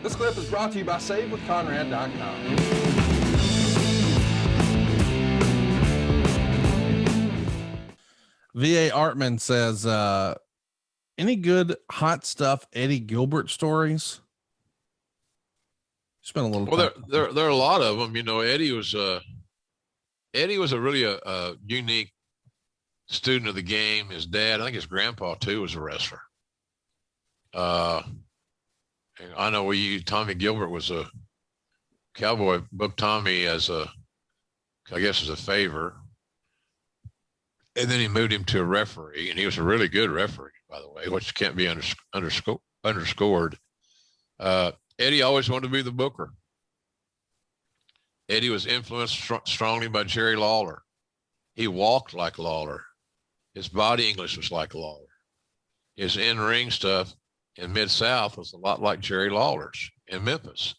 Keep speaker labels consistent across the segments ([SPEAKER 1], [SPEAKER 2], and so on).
[SPEAKER 1] This clip is brought to you by SaveWithConrad.com.
[SPEAKER 2] V.A. Artman says, any good hot stuff Eddie Gilbert stories? Spent a little
[SPEAKER 3] well,
[SPEAKER 2] time.
[SPEAKER 3] there are a lot of them. You know, Eddie was a really a unique student of the game. His dad, I think his grandpa too, was a wrestler. I know Tommy Gilbert was a cowboy, booked Tommy as as a favor. And then he moved him to a referee, and he was a really good referee, by the way, which can't be underscored. Eddie always wanted to be the booker. Eddie was influenced strongly by Jerry Lawler. He walked like Lawler. His body English was like Lawler. His in-ring stuff in Mid-South was a lot like Jerry Lawler's in Memphis.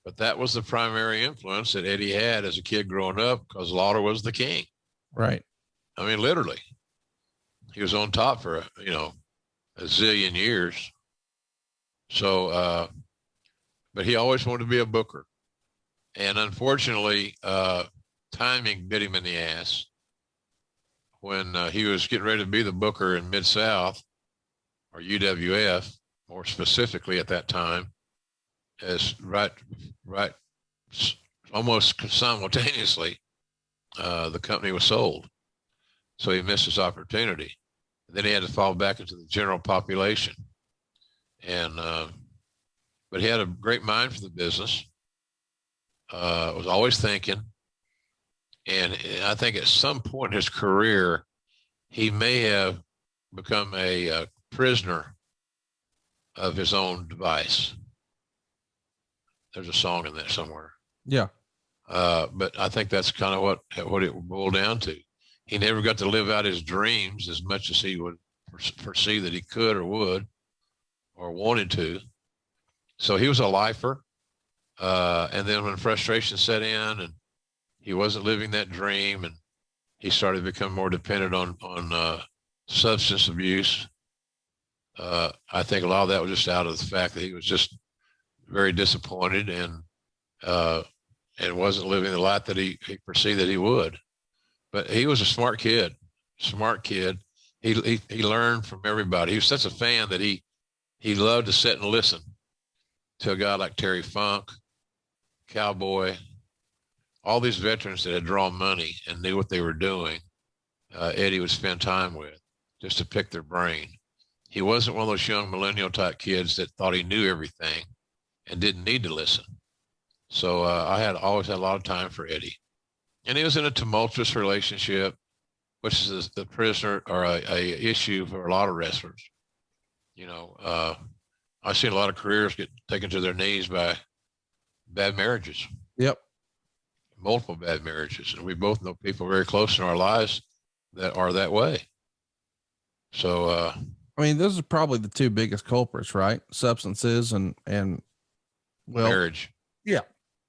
[SPEAKER 3] But that was the primary influence that Eddie had as a kid growing up, because Lawler was the king.
[SPEAKER 2] Right.
[SPEAKER 3] I mean, literally. He was on top for, a zillion years. So, but he always wanted to be a booker. And unfortunately, timing bit him in the ass when he was getting ready to be the booker in Mid-South, or UWF, more specifically at that time, as right, almost simultaneously, the company was sold. So he missed his opportunity. And then he had to fall back into the general population. And, but he had a great mind for the business, was always thinking. And I think at some point in his career, he may have become a prisoner of his own device. There's a song in there somewhere.
[SPEAKER 2] Yeah.
[SPEAKER 3] But I think that's kind of what it boiled down to. He never got to live out his dreams as much as he would foresee that he could or would or wanted to. So he was a lifer. And then when frustration set in and he wasn't living that dream, and he started to become more dependent on substance abuse, I think a lot of that was just out of the fact that he was just very disappointed and wasn't living the life that he perceived that he would. But he was a smart kid. He learned from everybody. He was such a fan that he loved to sit and listen to a guy like Terry Funk, Cowboy, all these veterans that had drawn money and knew what they were doing. Eddie would spend time with just to pick their brain. He wasn't one of those young millennial type kids that thought he knew everything and didn't need to listen. So I always had a lot of time for Eddie. And he was in a tumultuous relationship, which is the prisoner or a issue for a lot of wrestlers. I've seen a lot of careers get taken to their knees by bad marriages.
[SPEAKER 2] Yep.
[SPEAKER 3] Multiple bad marriages. And we both know people very close in our lives that are that way. So,
[SPEAKER 2] I mean, those are probably the two biggest culprits, right? Substances and
[SPEAKER 3] marriage.
[SPEAKER 2] Yeah.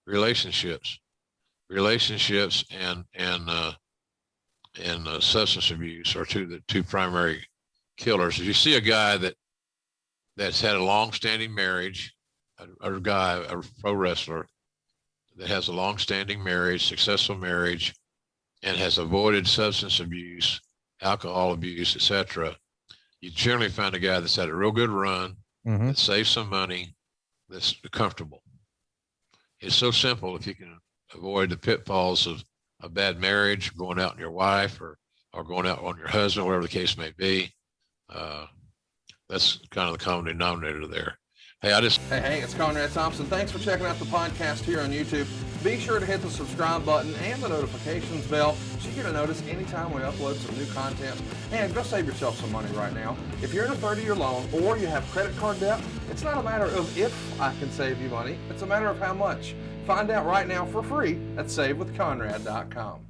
[SPEAKER 3] Relationships and substance abuse are the two primary killers. If you see a guy that's had a long-standing marriage, a pro wrestler that has a long-standing marriage, successful marriage, and has avoided substance abuse, alcohol abuse, etc., you generally find a guy that's had a real good run, that saves some money, that's comfortable. It's so simple if you can avoid the pitfalls of a bad marriage, going out on your wife or going out on your husband, whatever the case may be. That's kind of the common denominator there. Hey,
[SPEAKER 1] it's Conrad Thompson. Thanks for checking out the podcast here on YouTube. Be sure to hit the subscribe button and the notifications bell so you get a notice anytime we upload some new content. And go save yourself some money right now. If you're in a 30-year loan or you have credit card debt, it's not a matter of if I can save you money. It's a matter of how much. Find out right now for free at SaveWithConrad.com.